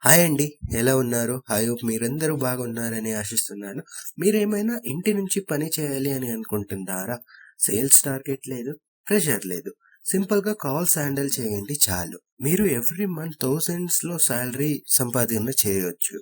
Hi అండి. ఎలా ఉన్నారు? ఐ హోప్ మీరందరూ బాగున్నారని ఆశిస్తున్నాను. మీరేమైనా ఇంటి నుంచి పని చేయాలి అని అనుకుంటున్నారా? సేల్స్ టార్గెట్ లేదు, ప్రెషర్ లేదు. సింపుల్‌గా కాల్స్ హ్యాండిల్ చేయండి చాలు. మీరు ఎవ్రీ మంత్ థౌసండ్స్‌లో సాలరీ సంపాదన చేయొచ్చు.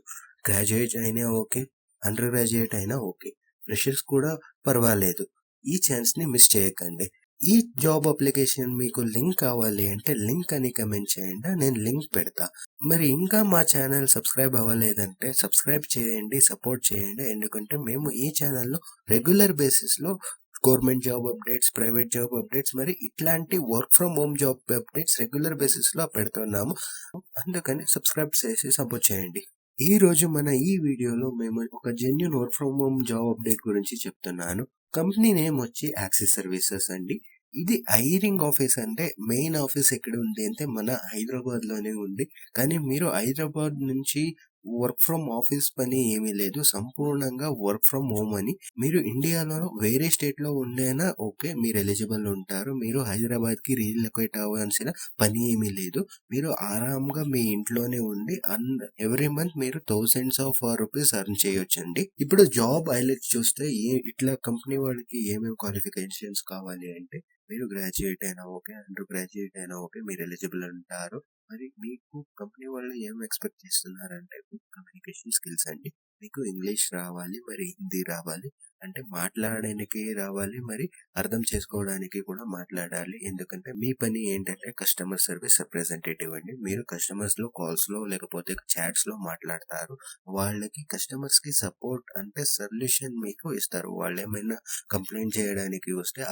గ్రాడ్యుయేట్ అయినా ఓకే, అండర్ గ్రాడ్యుయేట్ అయినా ఓకే. ఫ్రెషర్స్ కూడా పర్వాలేదు. ఈ ఛాన్స్‌ని మిస్ చేయకండి. ఈ జాబ్ అప్లికేషన్ మీకు లింక్ కావాలి అంటే లింక్ అని కమెంట్ చేయండి. నేను లింక్ పెడతా. మరి ఇంకా మా ఛానల్ సబ్స్క్రైబ్ అవ్వలేదంటే సబ్స్క్రైబ్ చేయండి, సపోర్ట్ చేయండి. ఎందుకంటే మేము ఈ ఛానల్‌లో రెగ్యులర్ బేసిస్‌లో government job updates, private job updates మరి ఇట్లాంటి work from home job updates regular బేసిస్‌లో పెడుతున్నాము. అందుకని సబ్స్క్రైబ్ చేసి సపోర్ట్ చేయండి. ఈ రోజు మన ఈ వీడియోలో మేము ఒక genuine work from home job update గురించి చెప్తున్నాను. కంపెనీ నేమ్ వచ్చి యాక్సిస్ సర్వీసెస్ అండి. ఇది హైరింగ్ ఆఫీస్ అంటే మెయిన్ ఆఫీస్ ఎక్కడ ఉంది అంటే మన హైదరాబాద్‌లోనే ఉంది. కానీ మీరు హైదరాబాద్ నుంచి వర్క్ ఫ్రమ్ ఆఫీస్ పని ఏమీ లేదు. సంపూర్ణంగా వర్క్ ఫ్రమ్ హోమ్ అని. మీరు ఇండియాలో వేరే స్టేట్‌లో ఉండైనా ఓకే. మీరు ఎలిజిబుల్ ఉంటారు. మీరు హైదరాబాద్‌కి రీలొకేట్ అవ్వాల్సిన పని ఏమీ లేదు. మీరు ఆరాంగా మీ ఇంట్లోనే ఉండి ఎవ్రీ మంత్ మీరు థౌసండ్స్ ఆఫ్ రూపీస్ ఎర్న్ చేయొచ్చండి. ఇప్పుడు జాబ్ హైలైట్స్ చూస్తే ఇట్లా కంపెనీ వాళ్ళకి ఏమేమి క్వాలిఫికేషన్స్ కావాలి అంటే మీరు గ్రాడ్యుయేట్ అయినా ఓకే, అండర్ గ్రాడ్యుయేట్ అయినా ఓకే, మీరు ఎలిజిబుల్ ఉంటారు. మరి మీకు కంపెనీ వాళ్ళు ఏం ఎక్స్పెక్ట్ చేస్తున్నారంటే గుడ్ కమ్యూనికేషన్ స్కిల్స్ అండి. మీకు ఇంగ్లీష్ రావాలి, మరి హిందీ రావాలి. అంటే మాట్లాడడానికి రావాలి, మరి అర్థం చేసుకోవడానికి కూడా మాట్లాడాలి. ఎందుకంటే మీ పని ఏంటంటే కస్టమర్ సర్వీస్ రిప్రజెంటేటివ్ అండి. మీరు కస్టమర్స్‌లో కాల్స్‌లో లేకపోతే చాట్స్‌లో మాట్లాడతారు. వాళ్ళకి కస్టమర్స్‌కి సపోర్ట్ అంటే సొల్యూషన్ మీకు ఇస్తారు. వాళ్ళేమైనా కంప్లైంట్ చేయడానికి వస్తే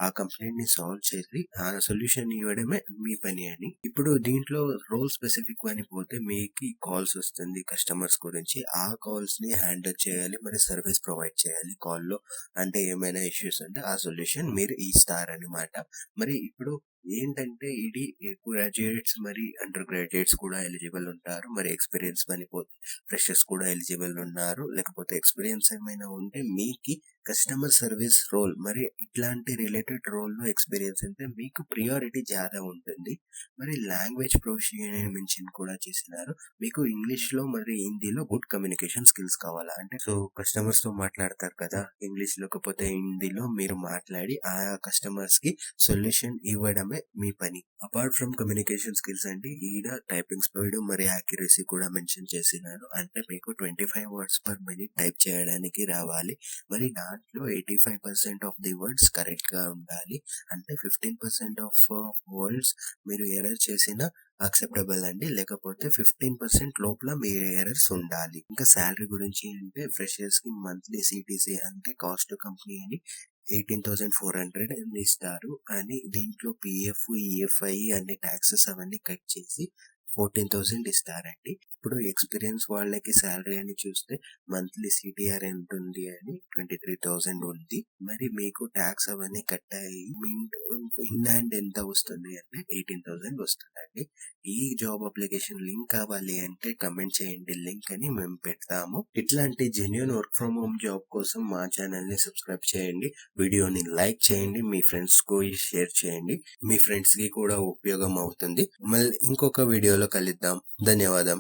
ఆ కంప్లైంట్ ని సాల్వ్ చేసి ఆ సొల్యూషన్ ఇవ్వడమే మీ పని అని. ఇప్పుడు దీంట్లో రోల్ స్పెసిఫిక్ అని పోతే మీకు కాల్స్ వస్తుంది కస్టమర్స్ గురించి. ఆ కాల్స్ ని హ్యాండిల్ చేయాలి, మరి సర్వీస్ ప్రొవైడ్ చేయాలి కాల్లో. అంటే ఏమైనా ఇష్యూస్ ఉంటే ఆ సొల్యూషన్ మీరు ఇస్తారనమాట. మరి ఇప్పుడు ఏంటంటే ఇది గ్రాడ్యుయేట్స్ మరి అండర్ గ్రాడ్యుయేట్స్ కూడా ఎలిజిబుల్ ఉంటారు. మరి ఎక్స్పీరియన్స్ పని పోతే ఫ్రెషర్స్ కూడా ఎలిజిబుల్ ఉన్నారు. లేకపోతే ఎక్స్పీరియన్స్ ఏమైనా ఉంటే మీకు కస్టమర్ సర్వీస్ రోల్ మరి ఇట్లాంటి రిలేటెడ్ రోల్లో ఎక్స్పీరియన్స్ ఉంటే మీకు ప్రియారిటీ జ్యాదా ఉంటుంది. మరి లాంగ్వేజ్ ప్రొఫిషియన్సీ కూడా చేసినారు. మీకు ఇంగ్లీష్‌లో మరి హిందీలో గుడ్ కమ్యూనికేషన్ స్కిల్స్ కావాలా అంటే సో కస్టమర్స్‌తో మాట్లాడతారు కదా! ఇంగ్లీష్ లేకపోతే హిందీలో మీరు మాట్లాడి ఆ కస్టమర్స్‌కి సొల్యూషన్ ఇవ్వడమే మీ పని. అపార్ట్ ఫ్రమ్ కమ్యూనికేషన్ స్కిల్స్ అండి ఈడ టైపింగ్ స్పీడ్ మరి యాక్యురసీ కూడా మెన్షన్ చేసినారు. అంటే మీకు 25 వర్డ్స్ పర్ మినిట్ టైప్ చేయడానికి రావాలి. మరి దాంట్లో 85% ఆఫ్ ది వర్డ్స్ కరెక్ట్‌గా ఉండాలి. అంటే 15% ఆఫ్ వర్డ్స్ మీరు ఎర్రర్ చేసినా యాక్సెప్టబుల్ అండి. లేకపోతే 15% లోపల మీ ఎర్రర్స్ ఉండాలి. ఇంకా సాలరీ గురించి అంటే ఫ్రెషర్స్‌కి మంత్లీ సీటీసీ అంటే కాస్ట్ టు కంపెనీ అని 18,400 ఇస్తారు. కానీ దీంట్లో పీఎఫ్, ఈఎఫ్ఐ అన్ని టాక్సెస్ అవన్నీ కట్ చేసి 14,000 ఇస్తారండి. ఇప్పుడు ఎక్స్పీరియన్స్ వాళ్ళకి సాలరీ అని చూస్తే మంత్లీ సిటిఆర్ ఎంత ఉంది అని 23,000 ఉంది. మరి మీకు ట్యాక్స్ అవన్నీ కట్ అయ్యి ఇన్ హ్యాండ్ ఎంత వస్తుంది అంటే 18,000 వస్తుందండి. ఈ జాబ్ అప్లికేషన్ లింక్ కావాలి అంటే కమెంట్ చేయండి, లింక్ అని మేము పెడతాము. ఇట్లాంటి genuine work from home job కోసం మా ఛానల్ ని సబ్స్క్రైబ్ చేయండి, వీడియోని లైక్ చేయండి, మీ ఫ్రెండ్స్ కు షేర్ చేయండి. మీ ఫ్రెండ్స్ కి కూడా ఉపయోగం అవుతుంది. మళ్ళీ ఇంకొక వీడియోలో కలుద్దాం. ధన్యవాదం.